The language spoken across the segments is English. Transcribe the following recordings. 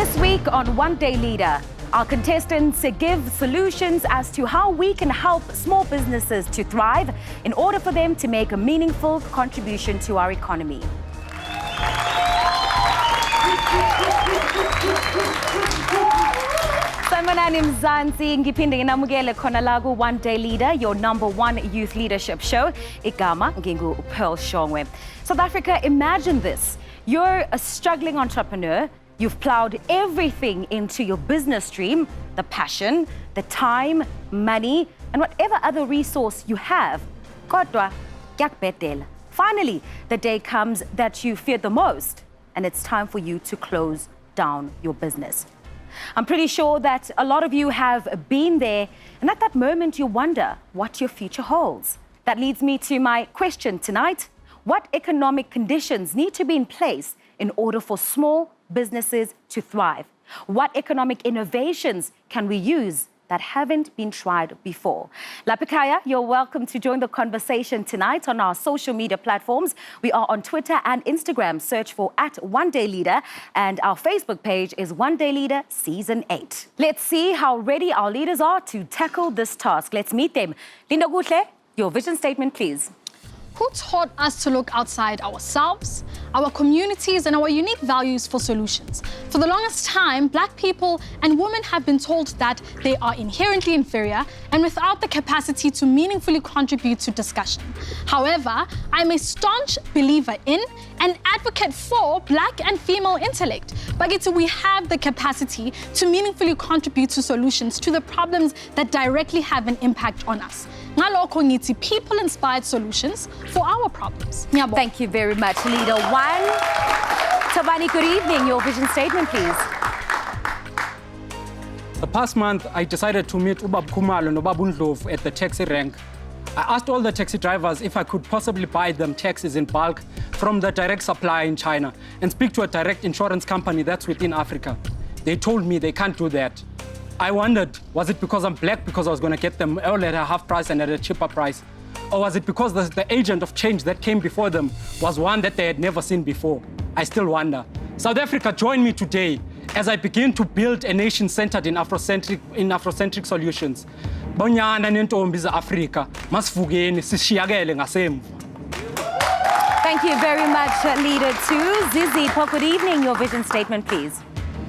This week on One Day Leader, our contestants give solutions as to how we can help small businesses to thrive in order for them to make a meaningful contribution to our economy. Sanibonani Mzansi, ngiphinde nginamukele khona la ku One Day Leader, your #1 youth leadership show. Igama ngingu-Pearl Shongwe. South Africa, imagine this. You're a struggling entrepreneur. You've plowed everything into your business dream, the passion, the time, money, and whatever other resource you have. Kodwa, kuyakubhedela. Finally, the day comes that you fear the most, and it's time for you to close down your business. I'm pretty sure that a lot of you have been there, and at that moment you wonder what your future holds. That leads me to my question tonight. What economic conditions need to be in place in order for small businesses to thrive? What economic innovations can we use that haven't been tried before? Lapikaya, you're welcome to join the conversation tonight on our social media platforms. We are on Twitter and Instagram. Search for @OneDayLeader, and our Facebook page is One Day Leader Season 8. Let's see how ready our leaders are to tackle this task. Let's meet them. Linda Gugulethu, your vision statement, please. Who taught us to look outside ourselves, our communities, and our unique values for solutions? For the longest time, Black people and women have been told that they are inherently inferior and without the capacity to meaningfully contribute to discussion. However, I'm a staunch believer in and advocate for Black and female intellect. But we have the capacity to meaningfully contribute to solutions to the problems that directly have an impact on us. People-inspired solutions for our problems. Thank you very much, Leader 1. Tabani, good evening. Your vision statement, please. The past month, I decided to meet Ubab Kumalo and Ubab Ndlovu at the taxi rank. I asked all the taxi drivers if I could possibly buy them taxis in bulk from the direct supplier in China and speak to a direct insurance company that's within Africa. They told me they can't do that. I wondered, was it because I'm Black because I was going to get them all at a half price and at a cheaper price? Or was it because the agent of change that came before them was one that they had never seen before? I still wonder. South Africa, join me today as I begin to build a nation centered in Afrocentric solutions. Bonyana nentombi za-Afrika, masivukeni sishiyakele ngasemva. Thank you very much, Leader 2. Zizi, good evening. Your vision statement, please.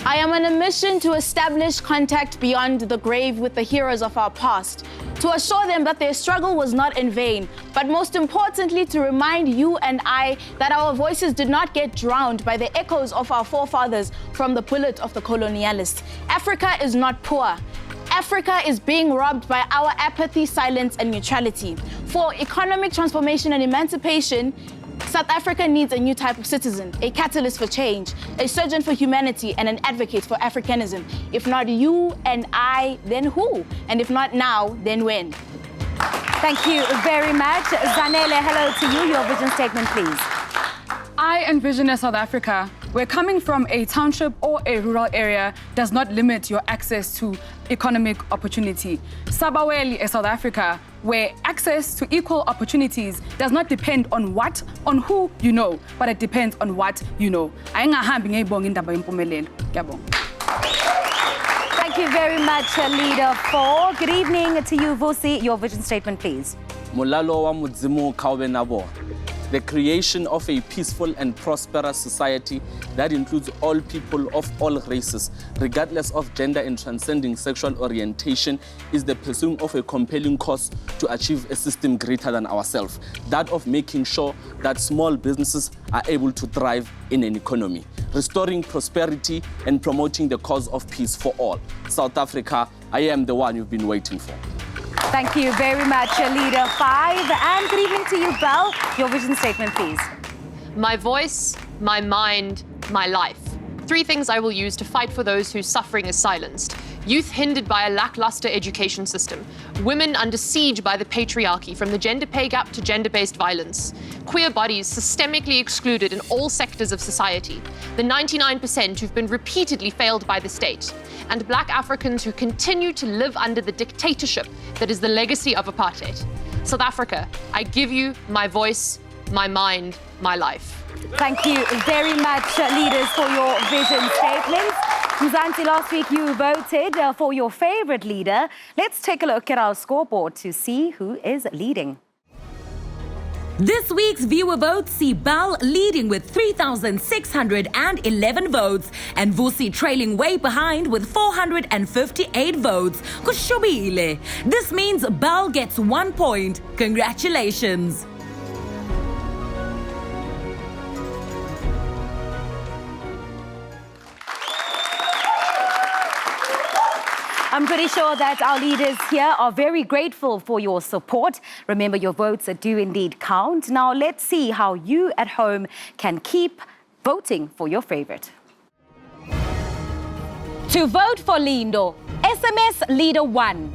I am on a mission to establish contact beyond the grave with the heroes of our past, to assure them that their struggle was not in vain, but most importantly, to remind you and I that our voices did not get drowned by the echoes of our forefathers from the bullet of the colonialists. Africa is not poor. Africa is being robbed by our apathy, silence, and neutrality. For economic transformation and emancipation, South Africa needs a new type of citizen, a catalyst for change, a surgeon for humanity, and an advocate for Africanism. If not you and I, then who? And if not now, then when? Thank you very much. Zanele, hello to you. Your vision statement, please. I envision a South Africa where coming from a township or a rural area does not limit your access to economic opportunity. Sabaweli, a South Africa where access to equal opportunities does not depend on who you know, but it depends on what you know. Thank you very much, Leader 4. Good evening to you, Vusi. Your vision statement, please. Mulalo wa mudzimu kaube nabo. The creation of a peaceful and prosperous society that includes all people of all races, regardless of gender and transcending sexual orientation, is the pursuit of a compelling cause to achieve a system greater than ourselves, that of making sure that small businesses are able to thrive in an economy, restoring prosperity and promoting the cause of peace for all. South Africa, I am the one you've been waiting for. Thank you very much, Leader 5. And good evening to you, Belle. Your vision statement, please. My voice, my mind, my life. 3 things I will use to fight for those whose suffering is silenced. Youth hindered by a lackluster education system. Women under siege by the patriarchy, from the gender pay gap to gender-based violence. Queer bodies systemically excluded in all sectors of society. The 99% who've been repeatedly failed by the state. And Black Africans who continue to live under the dictatorship that is the legacy of apartheid. South Africa, I give you my voice, my mind, my life. Thank you very much, leaders, for your vision statements. Mzansi, last week you voted for your favorite leader. Let's take a look at our scoreboard to see who is leading. This week's viewer votes see Bal leading with 3,611 votes and Vusi trailing way behind with 458 votes. Kushobile. This means Bal gets 1 point. Congratulations. I'm pretty sure that our leaders here are very grateful for your support. Remember, your votes do indeed count. Now, let's see how you at home can keep voting for your favorite. To vote for Lindo, SMS Leader 1.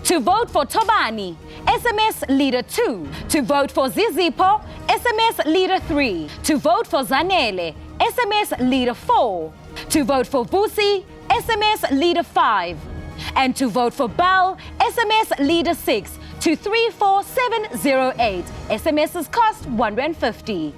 To vote for Tobani, SMS Leader 2. To vote for Zizipo, SMS Leader 3. To vote for Zanele, SMS Leader 4. To vote for Vusi, SMS Leader 5. And to vote for Bal, SMS Leader 6 to 34708. SMS's cost R1.50.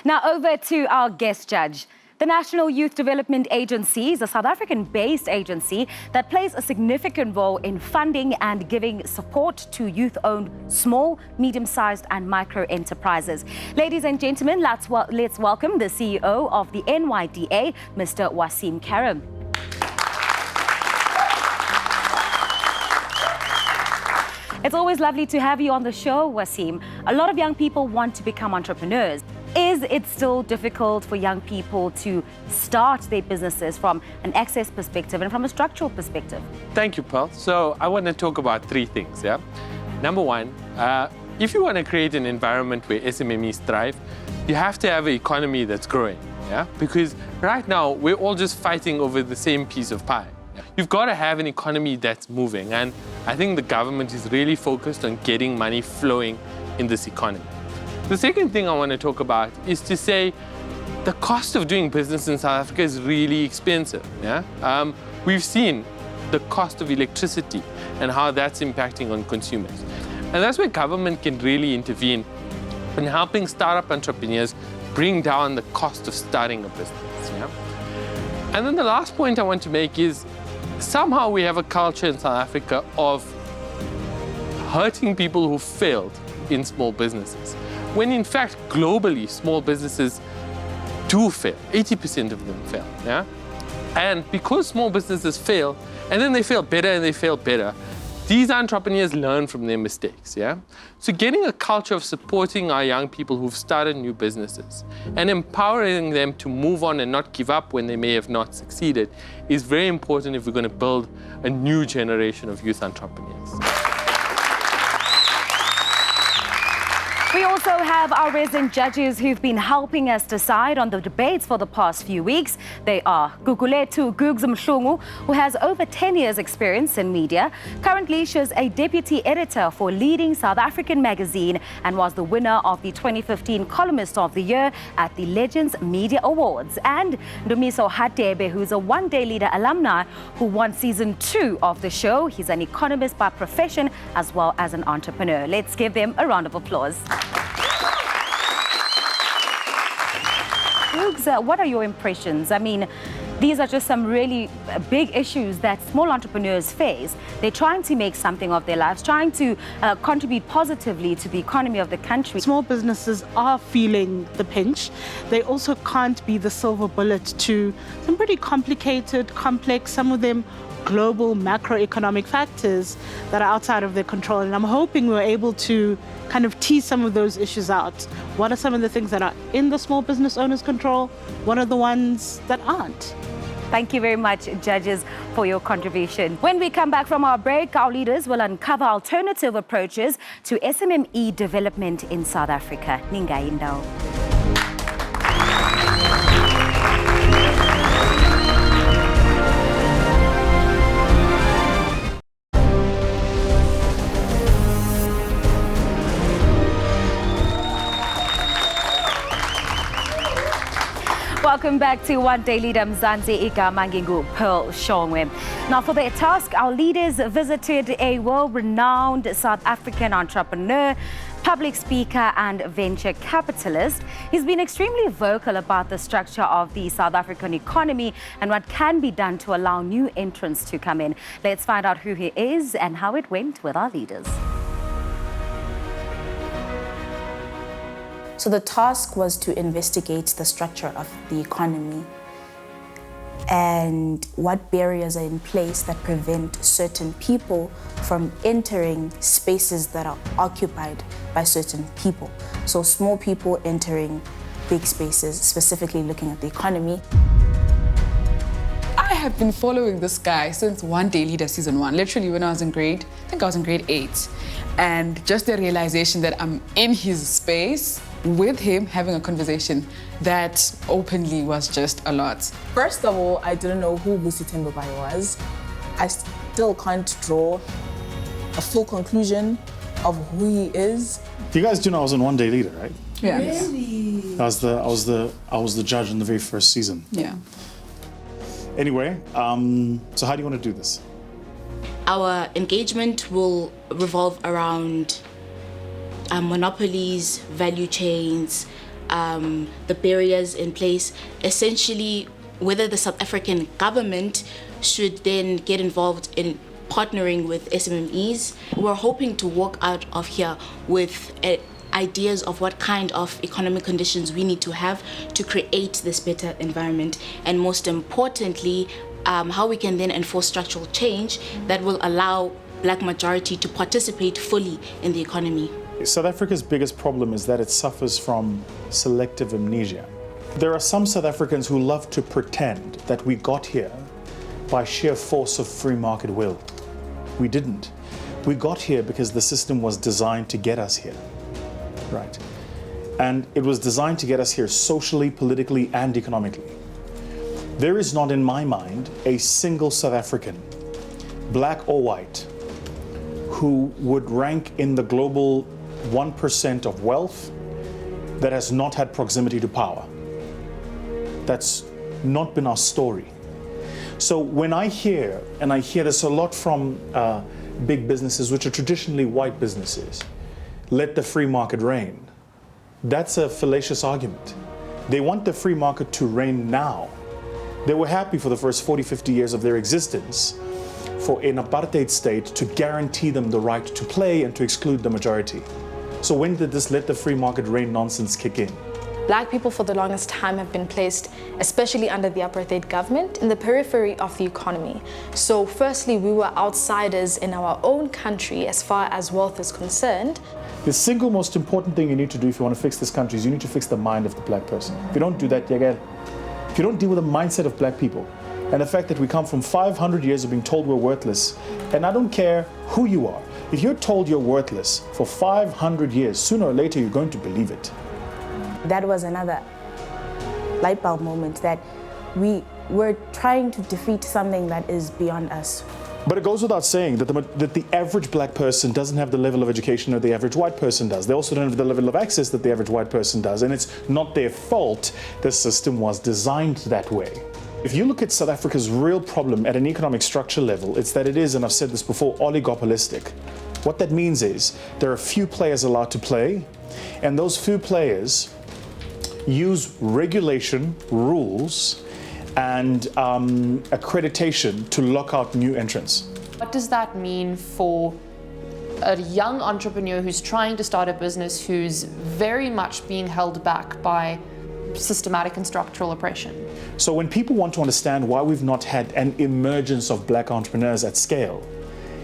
Now over to our guest judge. The National Youth Development Agency is a South African-based agency that plays a significant role in funding and giving support to youth-owned small, medium-sized and micro-enterprises. Ladies and gentlemen, let's welcome the CEO of the NYDA, Mr. Wasim Karim. It's always lovely to have you on the show, Wasim. A lot of young people want to become entrepreneurs. Is it still difficult for young people to start their businesses from an access perspective and from a structural perspective? Thank you, Pearl. So I want to talk about 3 things, yeah? Number one, if you want to create an environment where SMEs thrive, you have to have an economy that's growing, yeah? Because right now, we're all just fighting over the same piece of pie. You've got to have an economy that's moving, and I think the government is really focused on getting money flowing in this economy. The second thing I want to talk about is to say the cost of doing business in South Africa is really expensive. Yeah? We've seen the cost of electricity and how that's impacting on consumers. And that's where government can really intervene in helping startup entrepreneurs bring down the cost of starting a business. Yeah? And then the last point I want to make is somehow we have a culture in South Africa of hurting people who failed in small businesses, when in fact, globally, small businesses do fail. 80% of them fail, yeah? And because small businesses fail, and then they fail better and they fail better, these entrepreneurs learn from their mistakes, yeah? So getting a culture of supporting our young people who've started new businesses and empowering them to move on and not give up when they may have not succeeded is very important if we're going to build a new generation of youth entrepreneurs. We also have our resident judges who've been helping us decide on the debates for the past few weeks. They are Gugulethu Mhlungu, who has over 10 years experience in media. Currently, she's a deputy editor for leading South African magazine and was the winner of the 2015 Columnist of the Year at the Legends Media Awards. And Ndumiso Hadebe, who's a one-day leader alumni who won season 2 of the show. He's an economist by profession as well as an entrepreneur. Let's give them a round of applause. What are your impressions? I mean, these are just some really big issues that small entrepreneurs face. They're trying to make something of their lives, trying to contribute positively to the economy of the country. Small businesses are feeling the pinch. They also can't be the silver bullet to some pretty complicated, complex, some of them global macroeconomic factors that are outside of their control. And I'm hoping we're able to kind of tease some of those issues out. What are some of the things that are in the small business owner's control? What are the ones that aren't? Thank you very much, judges, for your contribution. When we come back from our break, our leaders will uncover alternative approaches to SME development in South Africa. Ningaindao. Welcome back to One Day Leader Mzansi Mangingu Pearl Shongwe. Now, for their task, our leaders visited a world-renowned South African entrepreneur, public speaker and venture capitalist. He's been extremely vocal about the structure of the South African economy and what can be done to allow new entrants to come in. Let's find out who he is and how it went with our leaders. So the task was to investigate the structure of the economy and what barriers are in place that prevent certain people from entering spaces that are occupied by certain people. So small people entering big spaces, specifically looking at the economy. I have been following this guy since One Day Leader Season 1, literally when I was in grade 8. And just the realization that I'm in his space with him having a conversation that openly was just a lot. First of all, I didn't know who Vusi Tembabai was. I still can't draw a full conclusion of who he is. You guys do know I was in One Day Leader, right? Yeah. Really? I was the judge in the very first season. Yeah. Anyway, so how do you want to do this? Our engagement will revolve around monopolies, value chains, the barriers in place, essentially whether the South African government should then get involved in partnering with SMEs. We're hoping to walk out of here with ideas of what kind of economic conditions we need to have to create this better environment, and most importantly, how we can then enforce structural change that will allow Black majority to participate fully in the economy. South Africa's biggest problem is that it suffers from selective amnesia. There are some South Africans who love to pretend that we got here by sheer force of free market will. We didn't. We got here because the system was designed to get us here, right? And it was designed to get us here socially, politically, and economically. There is not, in my mind, a single South African, black or white, who would rank in the global 1% of wealth that has not had proximity to power. That's not been our story. So when I hear, and I hear this a lot from big businesses, which are traditionally white businesses, let the free market reign, that's a fallacious argument. They want the free market to reign now. They were happy for the first 40, 50 years of their existence for an apartheid state to guarantee them the right to play and to exclude the majority. So when did this let the free market reign nonsense kick in? Black people for the longest time have been placed, especially under the apartheid government, in the periphery of the economy. So firstly, we were outsiders in our own country as far as wealth is concerned. The single most important thing you need to do if you want to fix this country is you need to fix the mind of the black person. If you don't do that, if you don't deal with the mindset of black people, and the fact that we come from 500 years of being told we're worthless, and I don't care who you are, if you're told you're worthless for 500 years, sooner or later you're going to believe it. That was another light bulb moment that we were trying to defeat something that is beyond us. But it goes without saying that the average black person doesn't have the level of education that the average white person does. They also don't have the level of access that the average white person does, and it's not their fault the system was designed that way. If you look at South Africa's real problem at an economic structure level, it's that it is, and I've said this before, oligopolistic. What that means is there are few players allowed to play, and those few players use regulation, rules, and accreditation to lock out new entrants. What does that mean for a young entrepreneur who's trying to start a business who's very much being held back by systematic and structural oppression? So when people want to understand why we've not had an emergence of black entrepreneurs at scale,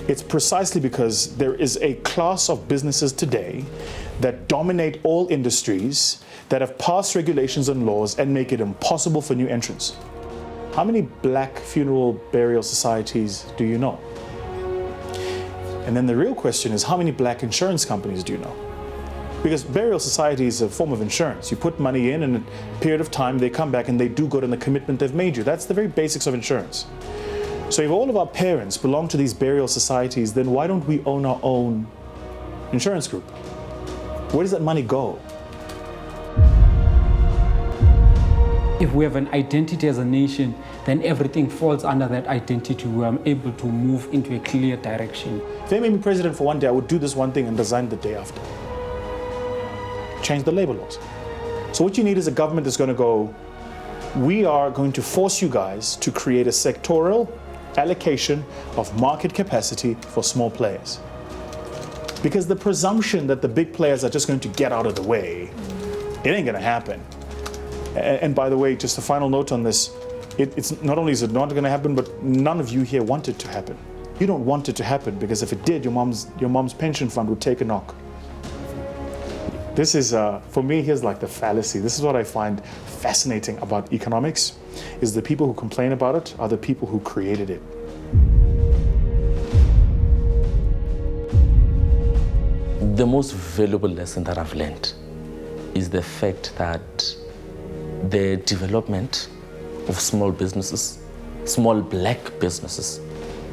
it's precisely because there is a class of businesses today that dominate all industries, that have passed regulations and laws and make it impossible for new entrants. How many black funeral burial societies do you know? And then the real question is, how many black insurance companies do you know? Because burial society is a form of insurance. You put money in, and in a period of time, they come back and they do good on the commitment they've made you. That's the very basics of insurance. So if all of our parents belong to these burial societies, then why don't we own our own insurance group? Where does that money go? If we have an identity as a nation, then everything falls under that identity. We are able to move into a clear direction. If they made me president for one day, I would do this one thing and resign the day after. change the labor laws. So what you need is a government that's going to go, we are going to force you guys to create a sectoral allocation of market capacity for small players. Because the presumption that the big players are just going to get out of the way, it ain't going to happen. And by the way, just a final note on this, it's not only is it not going to happen, but none of you here want it to happen. You don't want it to happen because if it did, your mom's pension fund would take a knock. This is, for me, here's like the fallacy. This is what I find fascinating about economics, is the people who complain about it are the people who created it. The most valuable lesson that I've learned is the fact that the development of small businesses, small black businesses,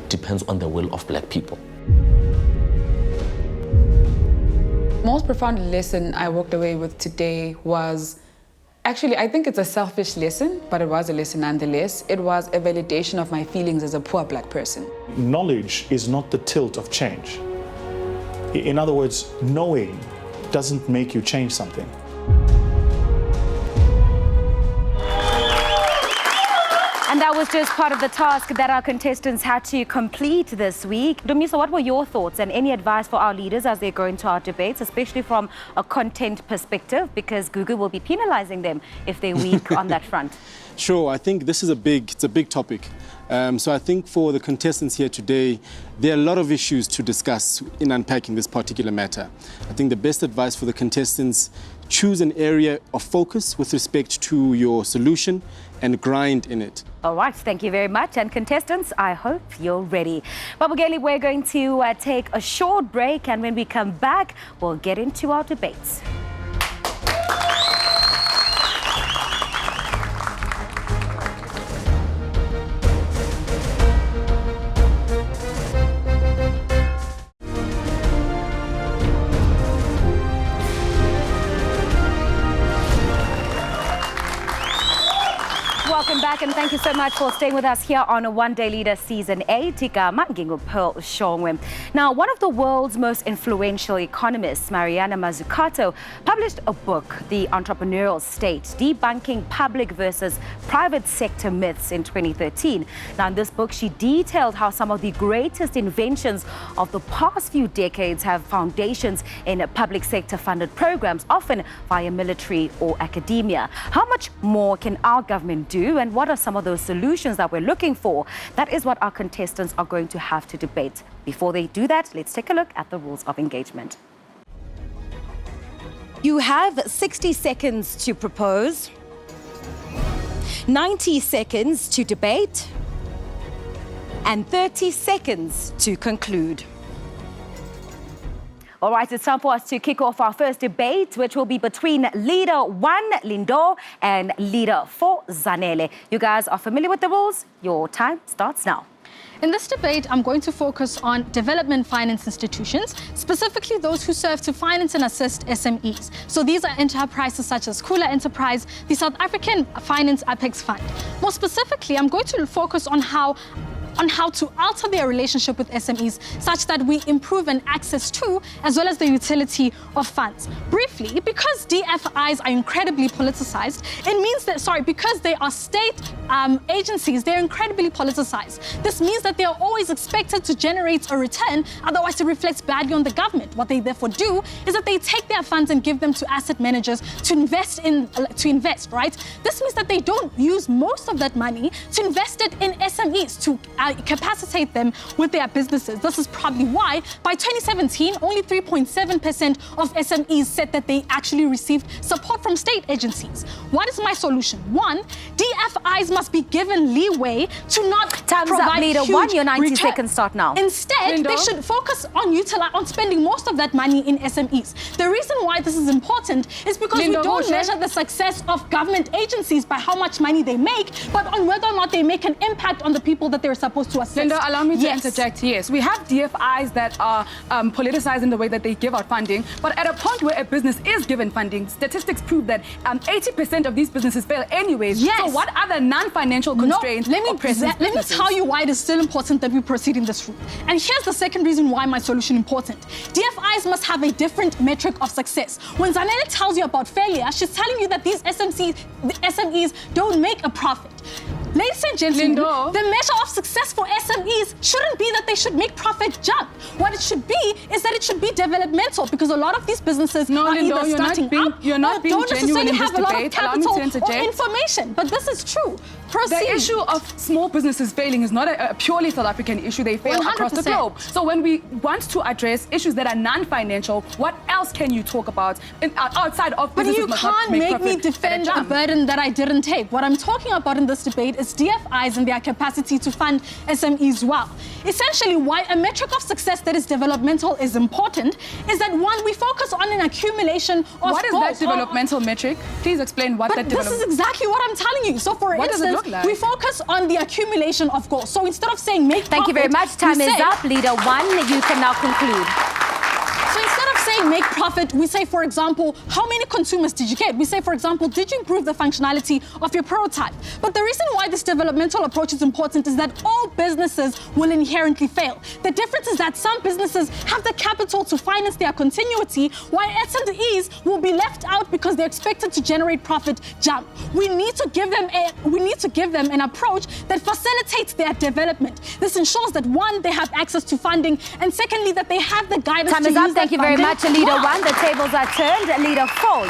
depends on the will of black people. Most profound lesson I walked away with today was, actually, I think it's a selfish lesson, but it was a lesson nonetheless. It was a validation of my feelings as a poor black person. Knowledge is not the tilt of change. In other words, knowing doesn't make you change something. And that was just part of the task that our contestants had to complete this week. Ndumiso, what were your thoughts and any advice for our leaders as they go into our debates, especially from a content perspective, because Gugu will be penalizing them if they're weak on that front? Sure, I think this is a big topic. So I think for the contestants here today, there are a lot of issues to discuss in unpacking this particular matter. I think the best advice for the contestants, choose an area of focus with respect to your solution and grind in it. All right, thank you very much. And contestants, I hope you're ready. Babugeli, we're going to take a short break, and when we come back, we'll get into our debates. Welcome back, and thank you so much for staying with us here on a One Day Leader Season 8. Shongwe. Now, one of the world's most influential economists, Mariana Mazzucato, published a book, The Entrepreneurial State, Debunking Public versus Private Sector Myths in 2013. Now, in this book, she detailed how some of the greatest inventions of the past few decades have foundations in public sector funded programs, often via military or academia. How much more can our government do, and what are some of those solutions that we're looking for? That is what our contestants are going to have to debate. Before they do that, let's take a look at the rules of engagement. You have 60 seconds to propose, 90 seconds to debate, and 30 seconds to conclude. All right, it's time for us to kick off our first debate, which will be between Leader 1, Lindo, and Leader 4, Zanele. You guys are familiar with the rules? Your time starts now. In this debate, I'm going to focus on development finance institutions, specifically those who serve to finance and assist SMEs. So these are enterprises such as Kula Enterprise, the South African Finance Apex Fund. More specifically, I'm going to focus on how to alter their relationship with SMEs such that we improve an access to as well as the utility of funds. Briefly, because DFIs are incredibly politicized, it means that, because they are state agencies, they're incredibly politicized. This means that they are always expected to generate a return, otherwise it reflects badly on the government. What they therefore do is that they take their funds and give them to asset managers to invest, right? This means that they don't use most of that money to invest it in SMEs, to capacitate them with their businesses. This is probably why by 2017, only 3.7% of SMEs said that they actually received support from state agencies. What is my solution? One, DFIs must be given leeway to not provide Leader huge 1, your 90 return. seconds start now. Instead, they should focus on spending most of that money in SMEs. The reason why this is important is because we don't measure the success of government agencies by how much money they make, but on whether or not they make an impact on the people that they're supposed supposed to assist. Linda, allow me to Yes. interject. Yes, we have DFIs that are politicized in the way that they give out funding, but at a point where a business is given funding, statistics prove that 80% of these businesses fail anyways. Yes. So what other non-financial constraints No, let me businesses? tell you why it is still important that we proceed in this route. And here's the second reason why my solution is important. DFIs must have a different metric of success. When Zanele tells you about failure, she's telling you that these SMEs don't make a profit. Ladies and gentlemen, Lindo. the measure of success for SMEs shouldn't be that they should make profit jump. What it should be is that it should be developmental, because a lot of these businesses are Lindo, either starting up you're not or being don't genuine necessarily in have this a lot of debate. Allow me to capital or interject. information. But this is true. Proceed. The issue of small businesses failing is not a purely South African issue. They fail across the 100%. globe. So when we want to address issues that are non-financial, what else can you talk about outside of But businesses you must not can't make profit me at a defend a jump? burden that I didn't take. What I'm talking about in this debate is DFIs and their capacity to fund SMEs well. Essentially, why a metric of success that is developmental is important is that, one, we focus on an accumulation of What is goals. that developmental metric? Please explain what that But this is development... exactly what I'm telling you. So, for What does it instance, look like? we focus on the accumulation of goals. So instead of saying make Thank you very much. profit, Time we is say- up. Leader 1, you can now conclude. So instead of saying make profit, we say, for example, how many consumers did you get? We say, for example, did you improve the functionality of your prototype? But the reason why this developmental approach is important is that all businesses will inherently fail. The difference is that some businesses have the capital to finance their continuity, while SMEs will be left out because they're expected to generate profit jump. We need to give them an approach that facilitates their development. This ensures that, one, they have access to funding, and secondly, that they have the guidance Time to is use up. Thank that you very funding much, Leader well. 1. The tables are turned. Leader 4,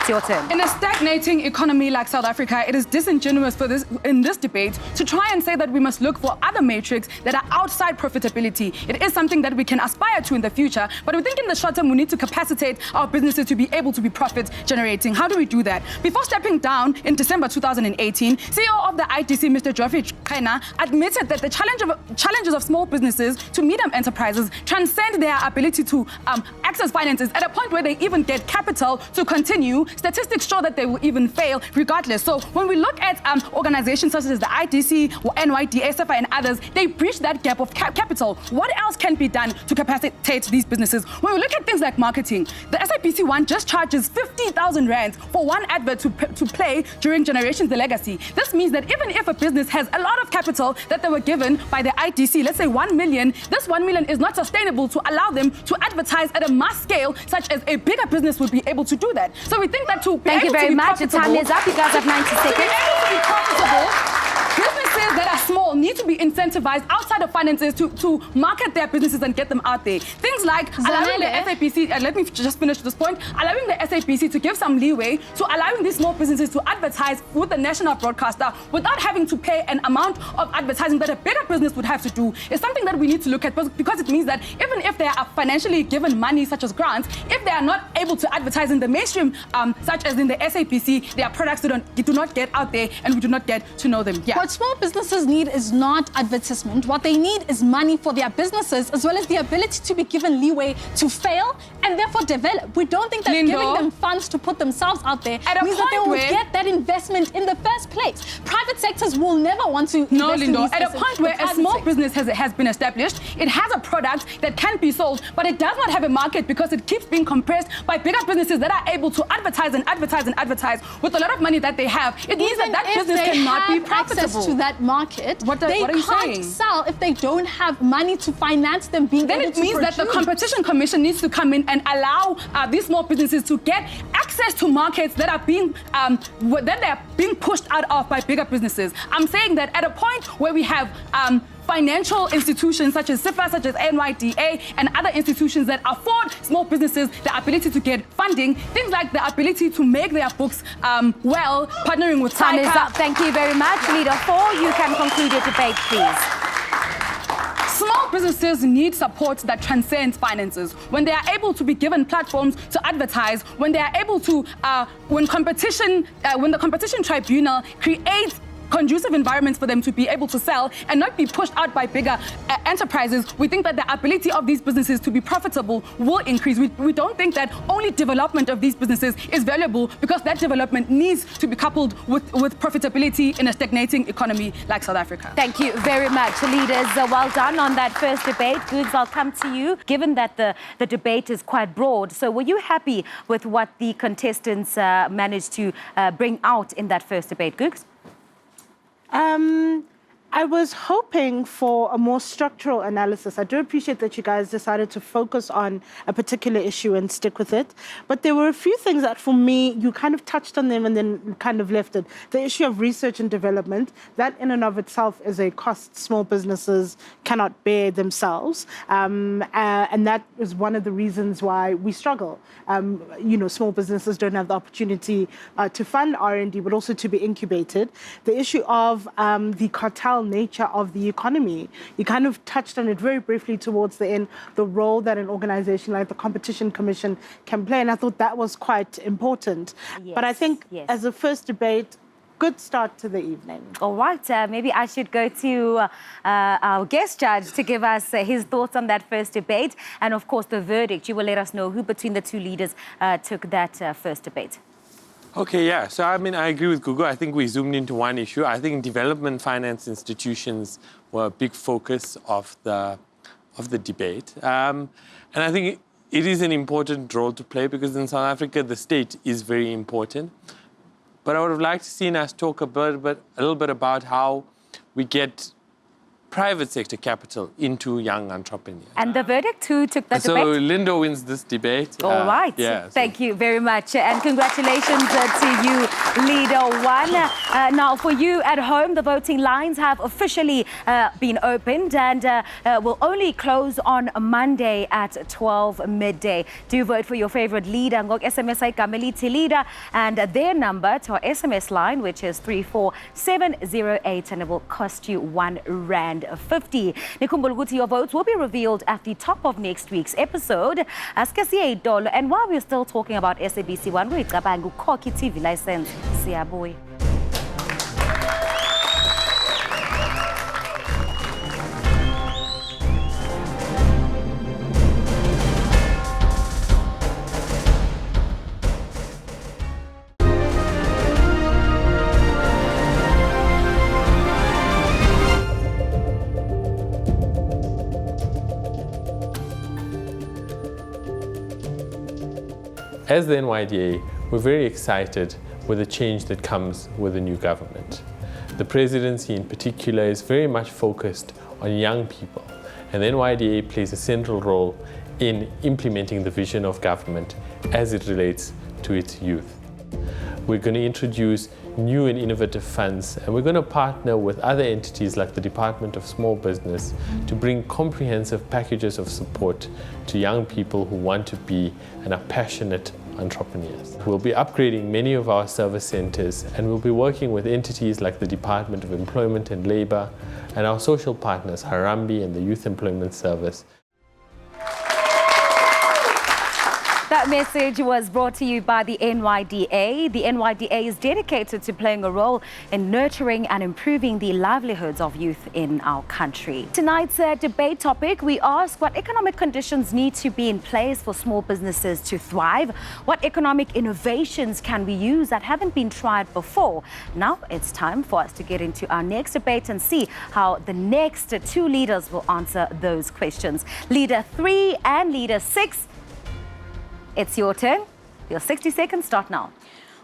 it's your turn. In a stagnating economy like South Africa, it is disingenuous in this debate to try and say that we must look for other metrics that are outside profitability. It is something that we can aspire to in the future, but we think in the short term we need to capacitate our businesses to be able to be profit generating. How do we do that? Before stepping down in December 2018, CEO of the IDC, Mr. Geoffrey Kaina, admitted that the challenges of small businesses to medium enterprises transcend their ability to access finances at a point where they even get capital to continue. Statistics show that they will even fail regardless. So when we look at organizations such as the IDC, NYD, SFI, and others, they breach that gap of capital. What else can be done to capacitate these businesses? When we look at things like marketing, the SABC one just charges 50,000 rands for one advert to play during Generations the Legacy. This means that even if a business has a lot of capital that they were given by the IDC, let's say 1 million, this 1 million is not sustainable to allow them to advertise at a mass scale, such as a bigger business would be able to do that. So we think that to be Thank you able to very be much. The time is up. You guys have 90 to be seconds. able to be profitable, businesses that are small need to be incentivized outside of finances to market their businesses and get them out there. Things like allowing the SABC, let me just finish this point, allowing the SABC to give some leeway to allowing these small businesses to advertise with the national broadcaster without having to pay an amount of advertising that a bigger business would have to do is something that we need to look at, because it means that even if they are financially given money such as grants, if they are not able to advertise in the mainstream, such as in the SABC, their products do not get out there and we do not get to know them. Yeah. What small businesses need is not advertisement. What they need is money for their businesses, as well as the ability to be given leeway to fail and therefore develop. We don't think that Lindo, giving them funds to put themselves out there at a means that they point will where- get that investment in the first place. Private sectors will never want to No, invest in Lindo, these at a businesses. point where The a private small sector- business has been established, it has a product that can be sold, but it does not have a market because it keeps being compressed by bigger businesses that are able to advertise and advertise and advertise with a lot of money that they have. It means Even that if business they cannot be have profitable. access to that market, What are they you can't saying? sell if they don't have money to finance them being Then able it to means that the produce. Competition Commission needs to come in and allow these small businesses to get access to markets that are being pushed out of by bigger businesses. I'm saying that at a point where we have financial institutions such as SIFA, such as NYDA, and other institutions that afford small businesses the ability to get funding, things like the ability to make their books well, partnering with Time is SABC. up. Thank you very much. Leader 4, you can conclude your debate, please. Small businesses need support that transcends finances. When they are able to be given platforms to advertise, when they are able to, when the competition tribunal creates conducive environments for them to be able to sell and not be pushed out by bigger enterprises, we think that the ability of these businesses to be profitable will increase. We don't think that only development of these businesses is valuable, because that development needs to be coupled with profitability in a stagnating economy like South Africa. Thank you very much, leaders. Well done on that first debate. Googs, I'll come to you. Given that the debate is quite broad, so were you happy with what the contestants managed to bring out in that first debate, Googs? I was hoping for a more structural analysis. I do appreciate that you guys decided to focus on a particular issue and stick with it. But there were a few things that, for me, you kind of touched on them and then kind of left it. The issue of research and development, that in and of itself is a cost small businesses cannot bear themselves. And that is one of the reasons why we struggle. Small businesses don't have the opportunity to fund R&D, but also to be incubated. The issue of the cartel nature of the economy. You kind of touched on it very briefly towards the end, the role that an organization like the Competition Commission can play, and I thought that was quite important. Yes, but I think as a first debate, good start to the evening. All right, maybe I should go to our guest judge to give us his thoughts on that first debate, and of course the verdict. You will let us know who between the two leaders took that first debate. Okay, yeah. So, I mean, I agree with Gugu. I think we zoomed into one issue. I think development finance institutions were a big focus of the debate. And I think it is an important role to play, because in South Africa, the state is very important. But I would have liked to see us talk a little bit about how we get private sector capital into young entrepreneurs. And the verdict, who took that so debate? Lindo wins this debate. All right. Yeah, Thank you very much. And congratulations to you, Leader One. Now, for you at home, the voting lines have officially been opened and will only close on Monday at 12 midday. Do vote for your favorite leader. Ngok SMS igama lithi leader, and their number to our SMS line, which is 34708, and it will cost you R1.50. Nikhumbula ukuthi your votes will be revealed at the top of next week's episode. And while we're still talking about SABC1, we cabanga ukhokha TV license. Siyabuya. As the NYDA, we're very excited with the change that comes with the new government. The presidency in particular is very much focused on young people, and the NYDA plays a central role in implementing the vision of government as it relates to its youth. We're going to introduce new and innovative funds, and we're going to partner with other entities like the Department of Small Business to bring comprehensive packages of support to young people who want to be and are passionate entrepreneurs. We'll be upgrading many of our service centers, and we'll be working with entities like the Department of Employment and Labor and our social partners, Harambee and the Youth Employment Service. That message was brought to you by the NYDA. The NYDA is dedicated to playing a role in nurturing and improving the livelihoods of youth in our country. Tonight's debate topic, we ask what economic conditions need to be in place for small businesses to thrive. What economic innovations can we use that haven't been tried before? Now it's time for us to get into our next debate and see how the next two leaders will answer those questions. Leader 3 and Leader 6. It's your turn. Your 60 seconds start now.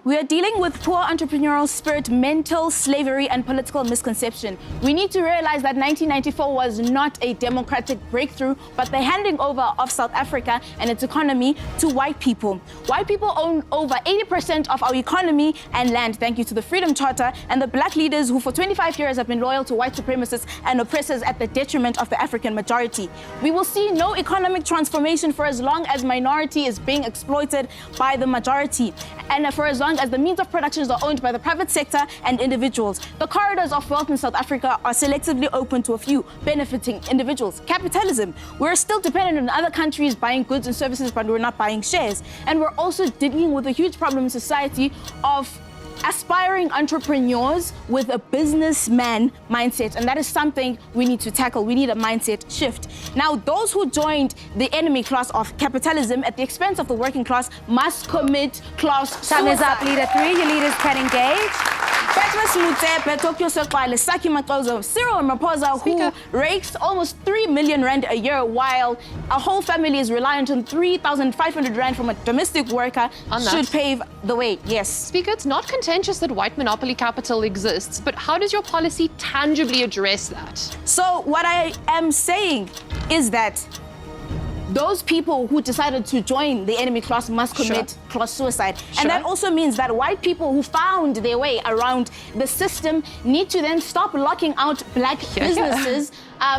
We are dealing with poor entrepreneurial spirit, mental slavery, and political misconception. We need to realize that 1994 was not a democratic breakthrough, but the handing over of South Africa and its economy to white people. White people own over 80% of our economy and land, thank you to the Freedom Charter, and the black leaders who for 25 years have been loyal to white supremacists and oppressors at the detriment of the African majority. We will see no economic transformation for as long as minority is being exploited by the majority, and for as long as the means of production are owned by the private sector and individuals. The corridors of wealth in South Africa are selectively open to a few, benefiting individuals. Capitalism. We're still dependent on other countries buying goods and services, but we're not buying shares. And we're also dealing with a huge problem in society of aspiring entrepreneurs with a businessman mindset, and that is something we need to tackle. We need a mindset shift. Now, those who joined the enemy class of capitalism at the expense of the working class must commit class suicide. Time is up, Leader 3. Your leaders can engage. Cyril Ramaphosa, who rakes almost 3 million rand a year, while a whole family is reliant on 3,500 rand from a domestic worker, should pave the way. Yes. Speaker, it's not contentious that white monopoly capital exists, but how does your policy tangibly address that? So what I am saying is that those people who decided to join the enemy class must commit class suicide. And that also means that white people who found their way around the system need to then stop locking out black businesses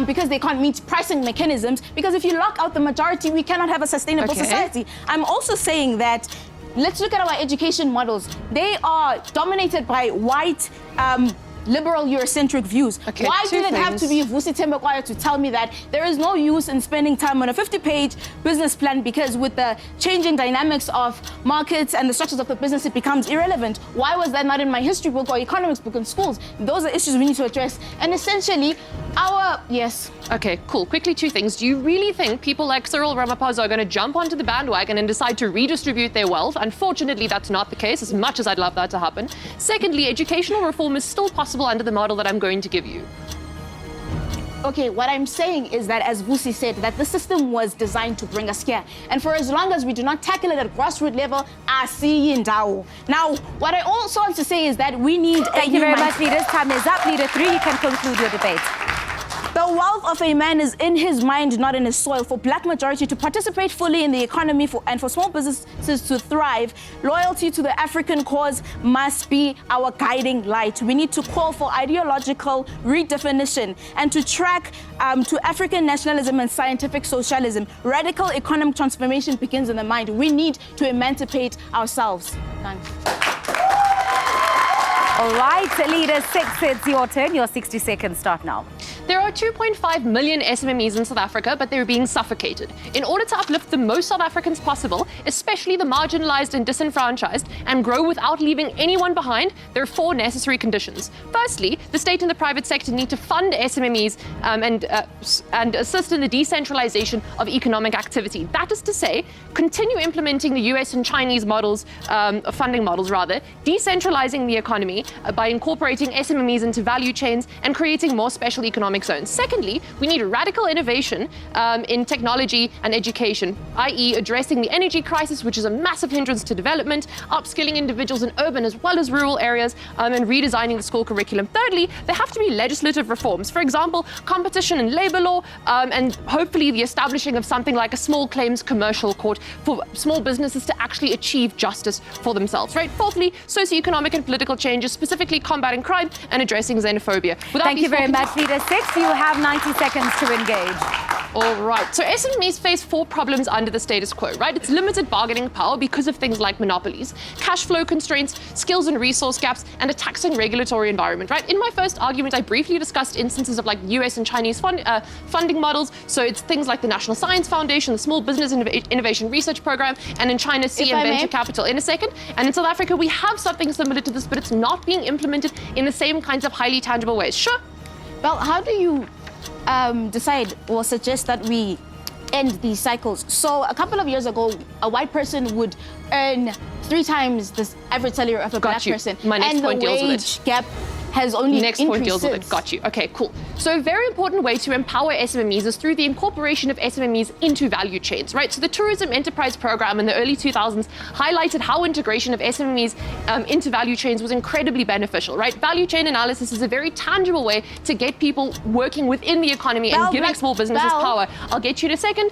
because they can't meet pricing mechanisms. Because if you lock out the majority, we cannot have a sustainable society. I'm also saying that let's look at our education models. They are dominated by white liberal Eurocentric views. Why did it have to be Vusi Thembekwayo to tell me that there is no use in spending time on a 50-page business plan because with the changing dynamics of markets and the structures of the business, it becomes irrelevant? Why was that not in my history book or economics book in schools? Those are issues we need to address. And essentially, Okay, cool. Quickly, two things. Do you really think people like Cyril Ramaphosa are going to jump onto the bandwagon and decide to redistribute their wealth? Unfortunately, that's not the case, as much as I'd love that to happen. Secondly, educational reform is still possible under the model that I'm going to give you. Okay, what I'm saying is that, as Vusi said, that the system was designed to bring us here. And for as long as we do not tackle it at grassroots level, I see in Dao. Now, what I also want to say is that we need Thank you very much, leaders. Time is up. Leader 3, you can conclude your debate. The wealth of a man is in his mind, not in his soil. For black majority to participate fully in the economy and for small businesses to thrive, loyalty to the African cause must be our guiding light. We need to call for ideological redefinition and to track to African nationalism and scientific socialism. Radical economic transformation begins in the mind. We need to emancipate ourselves. Thanks. All right, Leader 6, it's your turn. Your 60 seconds start now. There are 2.5 million SMEs in South Africa, but they're being suffocated. In order to uplift the most South Africans possible, especially the marginalized and disenfranchised, and grow without leaving anyone behind, there are 4 necessary conditions. Firstly, the state and the private sector need to fund SMEs and assist in the decentralization of economic activity. That is to say, continue implementing the US and Chinese models, funding models rather, decentralizing the economy by incorporating SMEs into value chains and creating more special economic zones. Secondly, we need radical innovation in technology and education, i.e. addressing the energy crisis, which is a massive hindrance to development, upskilling individuals in urban as well as rural areas, and redesigning the school curriculum. Thirdly, there have to be legislative reforms. For example, competition and labor law, and hopefully the establishing of something like a small claims commercial court for small businesses to actually achieve justice for themselves. Right? Fourthly, socioeconomic and political changes, specifically combating crime and addressing xenophobia. Thank you very much, Leader 6. You have 90 seconds to engage. All right. So SMEs face 4 problems under the status quo, right? It's limited bargaining power because of things like monopolies, cash flow constraints, skills and resource gaps, and a taxing regulatory environment, right? In my first argument, I briefly discussed instances of like US and Chinese funding models. So it's things like the National Science Foundation, the Small Business Innovation Research Program, and in China, CM Venture Capital. In a second. And in South Africa, we have something similar to this, but it's not being implemented in the same kinds of highly tangible ways. Sure. Well, how do you decide or suggest that we end these cycles? So a couple of years ago, a white person would earn 3 times the average salary of a black person. My next point deals with it. And the wage gap has only Next point deals with it. Got you. Okay, cool. So a very important way to empower SMEs is through the incorporation of SMEs into value chains, right? So the Tourism Enterprise Program in the early 2000s highlighted how integration of SMEs into value chains was incredibly beneficial, right? Value chain analysis is a very tangible way to get people working within the economy and giving small businesses power. I'll get you in a second.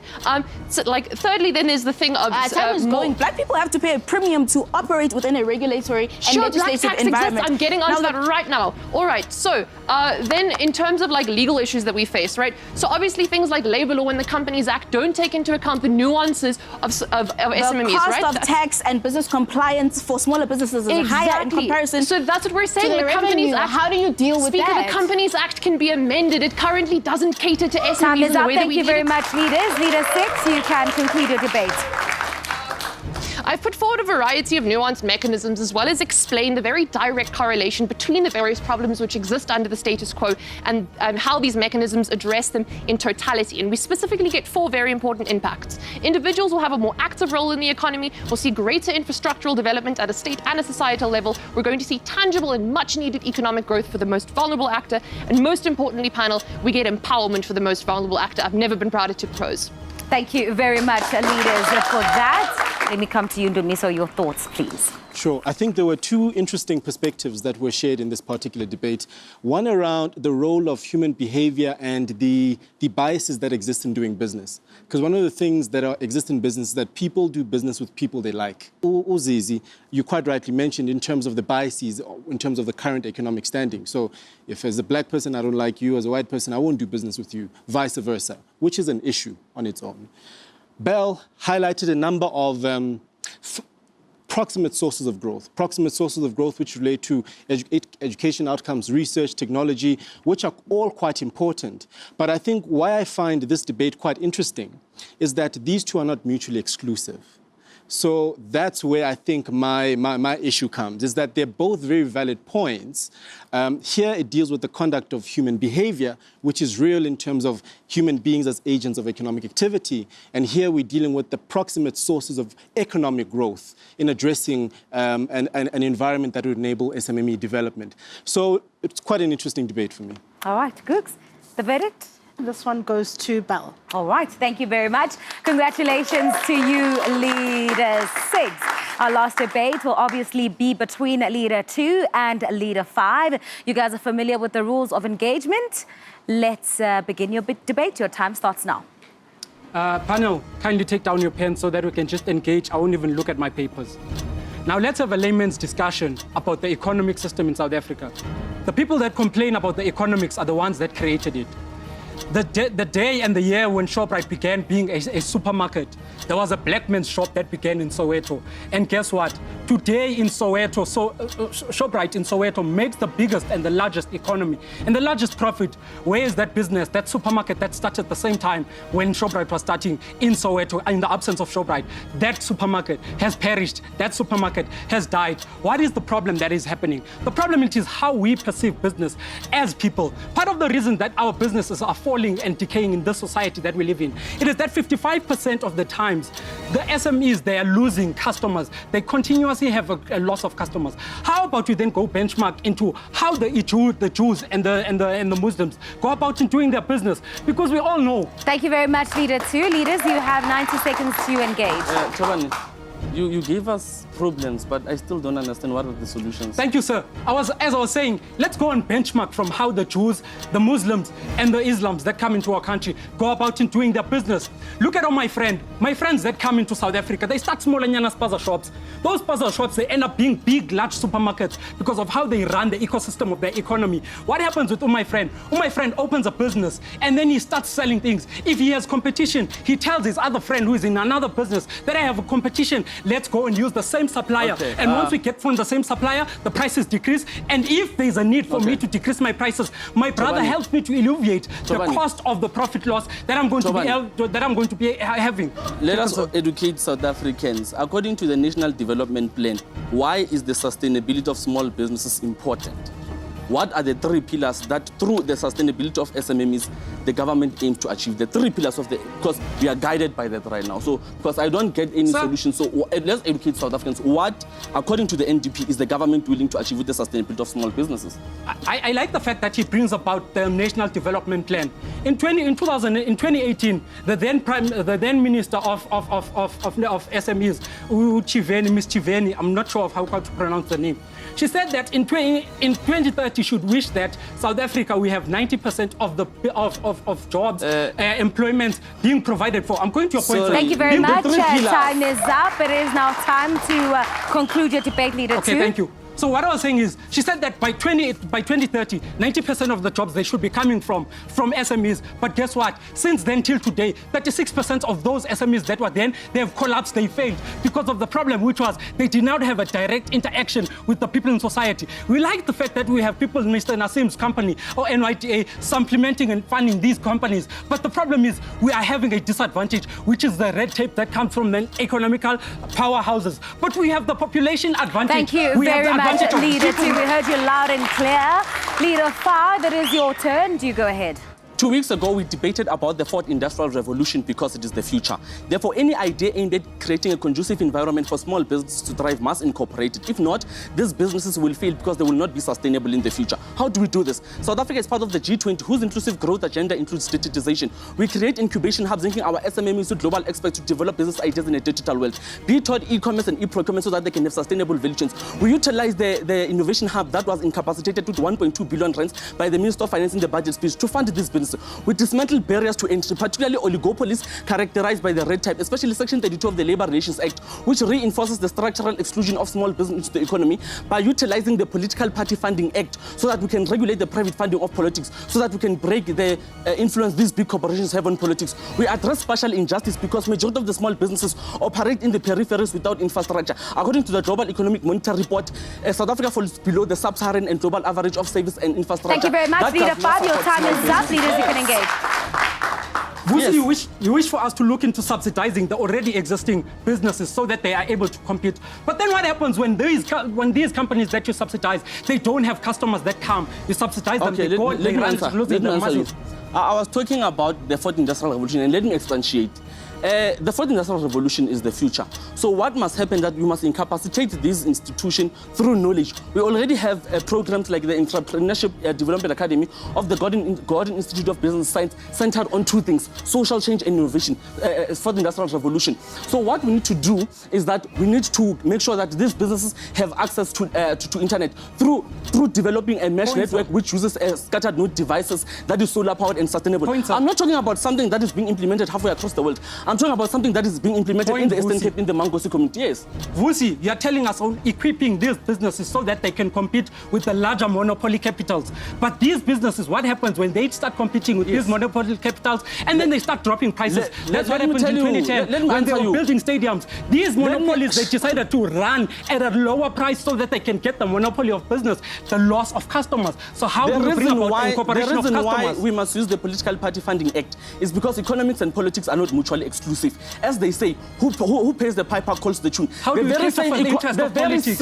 So like, thirdly, then there's the thing of time is going. Black people have to pay a premium to operate within a regulatory and legislative environment. I'm getting onto that right now. All right, so then in terms of like legal issues that we face, right? So obviously things like Labor Law and the Companies Act don't take into account the nuances of SMEs, right? The cost of tax and business compliance for smaller businesses is higher in comparison. So that's what we're saying. The Companies Act. How do you deal with that? The Companies Act can be amended. It currently doesn't cater to SMEs Time is in the up. way that we Thank you very much, leaders. Leader 6, you can conclude your debate. I've put forward a variety of nuanced mechanisms as well as explained the very direct correlation between the various problems which exist under the status quo and how these mechanisms address them in totality. And we specifically get 4 very important impacts. Individuals will have a more active role in the economy. We'll see greater infrastructural development at a state and a societal level. We're going to see tangible and much needed economic growth for the most vulnerable actor. And most importantly, panel, we get empowerment for the most vulnerable actor. I've never been prouder to propose. Thank you very much, leaders, for that. Let me come to you, Ndumiso, your thoughts, please. Sure. I think there were 2 interesting perspectives that were shared in this particular debate. One around the role of human behavior and the biases that exist in doing business. Because one of the things that exist in business is that people do business with people they like. Uzizi, you quite rightly mentioned in terms of the biases, in terms of the current economic standing. So if as a black person I don't like you, as a white person I won't do business with you, vice versa, which is an issue on its own. Bell highlighted a number of proximate sources of growth which relate to education outcomes, research, technology, which are all quite important. But I think why I find this debate quite interesting is that these 2 are not mutually exclusive. So that's where I think my issue comes, is that they're both very valid points. Here it deals with the conduct of human behavior, which is real in terms of human beings as agents of economic activity. And here we're dealing with the proximate sources of economic growth in addressing an environment that would enable SME development. So it's quite an interesting debate for me. All right, Googs, the verdict? This one goes to Bell. All right, thank you very much. Congratulations to you, Leader 6. Our last debate will obviously be between Leader 2 and Leader 5. You guys are familiar with the rules of engagement. Let's begin your debate. Your time starts now. Panel, kindly take down your pen so that we can just engage. I won't even look at my papers. Now let's have a layman's discussion about the economic system in South Africa. The people that complain about the economics are the ones that created it. The day and the year when Shoprite began being a supermarket, there was a black man's shop that began in Soweto. And guess what? Today in Soweto, Shoprite in Soweto makes the biggest and the largest economy and the largest profit. Where is that business, that supermarket that started at the same time when Shoprite was starting in Soweto, in the absence of Shoprite? That supermarket has perished. That supermarket has died. What is the problem that is happening? The problem is how we perceive business as people. Part of the reason that our businesses are falling and decaying in this society that we live in, it is that 55% of the times the SMEs, they are losing customers. They continuously have a loss of customers. How about we then go benchmark into how the Jews and the Muslims go about in doing their business? Because we all know. Thank you very much, Leader 2. Leaders, you have 90 seconds to engage. Chobani, you gave us problems, but I still don't understand what are the solutions. Thank you, sir. As I was saying, let's go and benchmark from how the Jews, the Muslims, and the Islams that come into our country go about in doing their business. Look at all my friends that come into South Africa. They start small and spaza shops. Those spaza shops, they end up being big, large supermarkets because of how they run the ecosystem of their economy. What happens with my friend? My friend opens a business and then he starts selling things. If he has competition, he tells his other friend who is in another business that I have a competition. Let's go and use the same supplier. Okay, and once we get from the same supplier, the prices decrease. And if there's a need for me to decrease my prices, my brother helps me to alleviate the cost of the profit loss that I'm going to be having. Let us educate South Africans. According to the National Development Plan, why is the sustainability of small businesses important? What are the 3 pillars that through the sustainability of SMEs, the government aims to achieve? The 3 pillars because we are guided by that right now. So, because I don't get any solution, so let's educate South Africans. What, according to the NDP, is the government willing to achieve with the sustainability of small businesses? I like the fact that he brings about the National Development Plan. In 2018, the then Minister of SMEs, Ms. Chiveni, I'm not sure of how to pronounce the name. She said that in 2030, should wish that South Africa, we have 90% of jobs, employment being provided for. I'm going to your point. Thank you very much. Time is up. It is now time to conclude your debate, Leader 2. Okay, thank you. So what I was saying is, she said that by 2030, 90% of the jobs they should be coming from SMEs. But guess what? Since then till today, 36% of those SMEs that were then, they have collapsed, they failed because of the problem, which was they did not have a direct interaction with the people in society. We like the fact that we have people in Mr. Nassim's company or NYTA supplementing and funding these companies. But the problem is we are having a disadvantage, which is the red tape that comes from the economical powerhouses. But we have the population advantage. Thank you very much, Leader 2. We heard you loud and clear. Leader 5, it is your turn. Do you go ahead? 2 weeks ago, we debated about the fourth industrial revolution because it is the future. Therefore, any idea aimed at creating a conducive environment for small businesses to thrive must incorporate it. If not, these businesses will fail because they will not be sustainable in the future. How do we do this? South Africa is part of the G20, whose inclusive growth agenda includes digitization. We create incubation hubs linking our SMEs with global experts to develop business ideas in a digital world. Be taught e-commerce and e-procurement so that they can have sustainable value chains. We utilize the innovation hub that was incapacitated to 1.2 billion rands by the Minister of Finance in the budget speech to fund this business. We dismantle barriers to entry, particularly oligopolies characterized by the red tape, especially Section 32 of the Labour Relations Act, which reinforces the structural exclusion of small business into the economy by utilizing the Political Party Funding Act so that we can regulate the private funding of politics, so that we can break the influence these big corporations have on politics. We address spatial injustice because majority of the small businesses operate in the peripheries without infrastructure. According to the Global Economic Monitor report, South Africa falls below the sub-Saharan and global average of service and infrastructure. Thank you very much, Leader 5. Your time is up. Leaders, you can engage. Vusi, yes. you wish for us to look into subsidizing the already existing businesses so that they are able to compete. But then what happens when these companies that you subsidize, they don't have customers that come? You subsidize them, okay, they go, they run losing their money. I was talking about the fourth industrial revolution, and let me expatiate. The fourth industrial revolution is the future. So what must happen that we must incapacitate these institutions through knowledge. We already have programs like the Entrepreneurship Development Academy of the Gordon Institute of Business Science centered on two things: social change and innovation, fourth industrial revolution. So what we need to do is that we need to make sure that these businesses have access to internet through developing a mesh network which uses scattered node devices that is solar powered and sustainable. I'm not talking about something that is being implemented halfway across the world. I'm talking about something that is being implemented in the Eastern Cape, in the Mangosi community. Yes. Vusi, you are telling us on equipping these businesses so that they can compete with the larger monopoly capitals. But these businesses, what happens when they start competing with these monopoly capitals and then they start dropping prices? That's what happened in 2010 when they were building stadiums. These monopolies, they decided to run at a lower price so that they can get the monopoly of business, the loss of customers. So how do we bring about incorporation of customers? The reason why we must use the Political Party Funding Act is because economics and politics are not mutually exclusive. As they say, who pays the piper calls the tune. How do we cater for the interest of politics?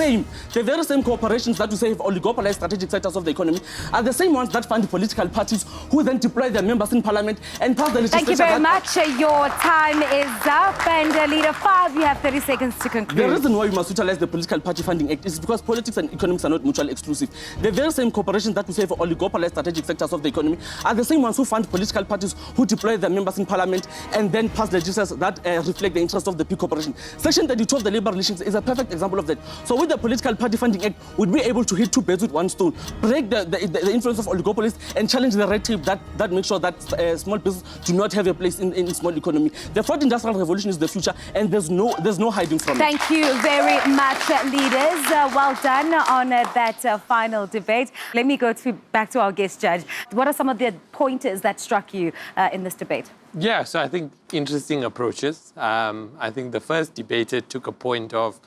The very same corporations that we say have oligopolized strategic sectors of the economy are the same ones that fund political parties who then deploy their members in parliament and pass the legislation. Thank you very much. Your time is up. And Leader 5, you have 30 seconds to conclude. The reason why we must utilize the Political Party Funding Act is because politics and economics are not mutually exclusive. The very same corporations that we say have oligopolized strategic sectors of the economy are the same ones who fund political parties who deploy their members in parliament and then pass legislation that reflect the interest of the big corporation. Section 32 of the Labour Relations is a perfect example of that. So with the Political Party Funding Act, we'd be able to hit two birds with one stone, break the influence of oligopolies and challenge the red tape that makes sure that small business do not have a place in small economy. The fourth industrial revolution is the future, and there's no hiding from it. Thank you very much, leaders. Well done on that final debate. Let me go back to our guest judge. What are some of the pointers that struck you in this debate? Yeah, so I think interesting approaches. I think the first debater took a point of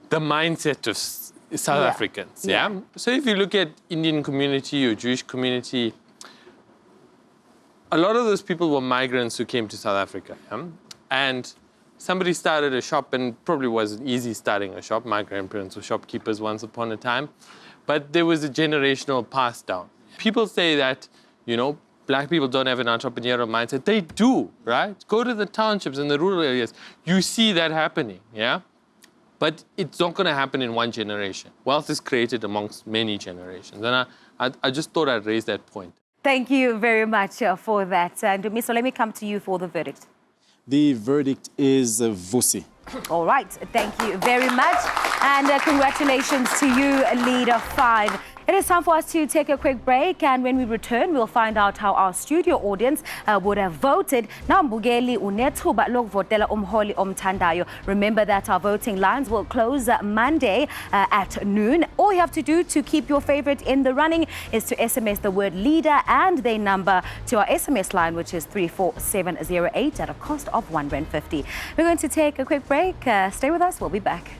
the mindset of South Africans. Yeah. So if you look at Indian community or Jewish community, a lot of those people were migrants who came to South Africa. Yeah? And somebody started a shop, and probably wasn't easy starting a shop. My grandparents were shopkeepers once upon a time. But there was a generational pass down. People say that, Black people don't have an entrepreneurial mindset. They do, right? Go to the townships and the rural areas. You see that happening, yeah? But it's not going to happen in one generation. Wealth is created amongst many generations. And I just thought I'd raise that point. Thank you very much for that. Ndumiso, let me come to you for the verdict. The verdict is Vusi. All right. Thank you very much. And congratulations to you, Leader 5. It is time for us to take a quick break, and when we return, we'll find out how our studio audience would have voted. Nambugeli unethuba lokuvotela umholi omthandayo. Remember that our voting lines will close Monday at noon. All you have to do to keep your favorite in the running is to SMS the word leader and their number to our SMS line, which is 34708 at a cost of R1.50. We're going to take a quick break. Stay with us. We'll be back.